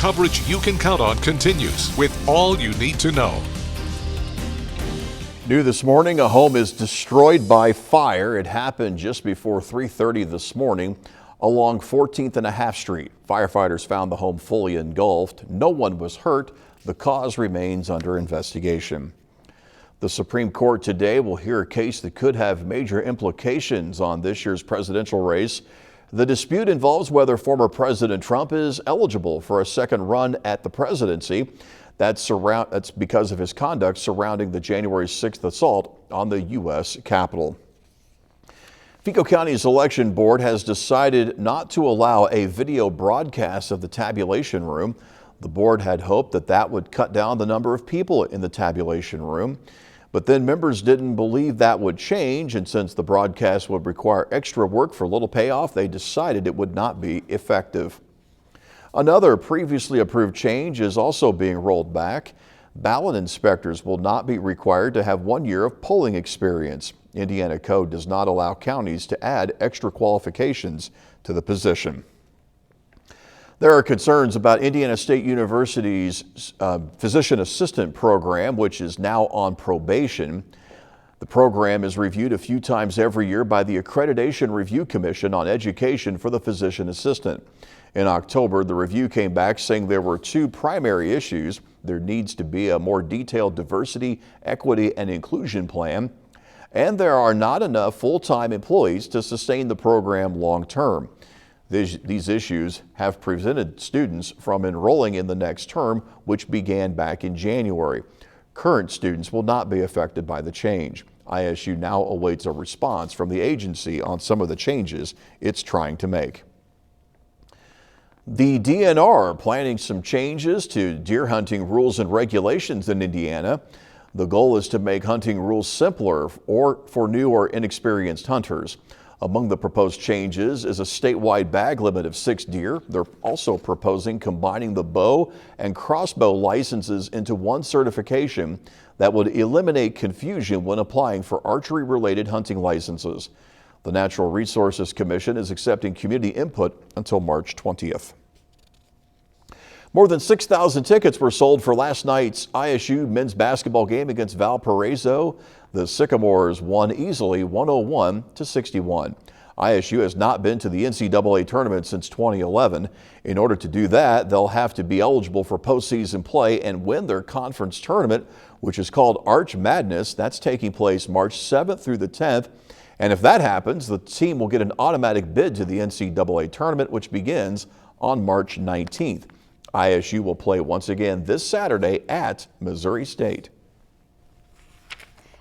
Coverage you can count on continues with all you need to know. New this morning, a home is destroyed by fire. It happened just before 3:30 this morning along 14th and a half Street. Firefighters found the home fully engulfed. No one was hurt. The cause remains under investigation. The Supreme Court today will hear a case that could have major implications on this year's presidential race. The dispute involves whether former President Trump is eligible for a second run at the presidency. That's because of his conduct surrounding the January 6th assault on the U.S. Capitol. Pico County's election board has decided not to allow a video broadcast of the tabulation room. The board had hoped that would cut down the number of people in the tabulation room. But then members didn't believe that would change, and since the broadcast would require extra work for little payoff, they decided it would not be effective. Another previously approved change is also being rolled back. Ballot inspectors will not be required to have 1 year of polling experience. Indiana code does not allow counties to add extra qualifications to the position. There are concerns about Indiana State University's physician assistant program, which is now on probation. The program is reviewed a few times every year by the Accreditation Review Commission on Education for the physician assistant. In October, the review came back saying there were two primary issues. There needs to be a more detailed diversity, equity, and inclusion plan, and there are not enough full-time employees to sustain the program long-term. These issues have prevented students from enrolling in the next term, which began back in January. Current students will not be affected by the change. ISU now awaits a response from the agency on some of the changes it's trying to make. The DNR planning some changes to deer hunting rules and regulations in Indiana. The goal is to make hunting rules simpler for new or inexperienced hunters. Among the proposed changes is a statewide bag limit of 6 deer. They're also proposing combining the bow and crossbow licenses into one certification that would eliminate confusion when applying for archery-related hunting licenses. The Natural Resources Commission is accepting community input until March 20th. More than 6,000 tickets were sold for last night's ISU men's basketball game against Valparaiso. The Sycamores won easily 101-61. ISU has not been to the NCAA tournament since 2011. In order to do that, they'll have to be eligible for postseason play and win their conference tournament, which is called Arch Madness. That's taking place March 7th through the 10th. And if that happens, the team will get an automatic bid to the NCAA tournament, which begins on March 19th. ISU will play once again this Saturday at Missouri State.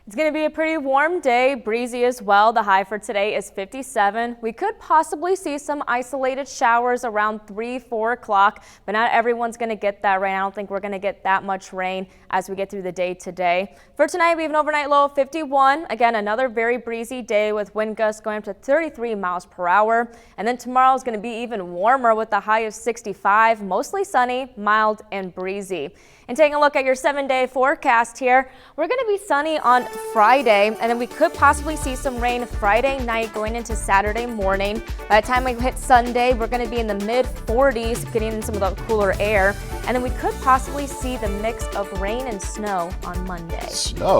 It's going to be a pretty warm day, breezy as well. The high for today is 57. We could possibly see some isolated showers around 3-4 o'clock, but not everyone's going to get that rain. I don't think we're going to get that much rain as we get through the day today. For tonight, we have an overnight low of 51. Again, another very breezy day with wind gusts going up to 33 miles per hour. And then tomorrow is going to be even warmer with a high of 65, mostly sunny, mild, and breezy. And taking a look at your 7-day forecast here, we're going to be sunny on Friday, and then we could possibly see some rain Friday night going into Saturday morning. By the time we hit Sunday, we're going to be in the mid-40s, getting in some of the cooler air. And then we could possibly see the mix of rain and snow on Monday. Snow.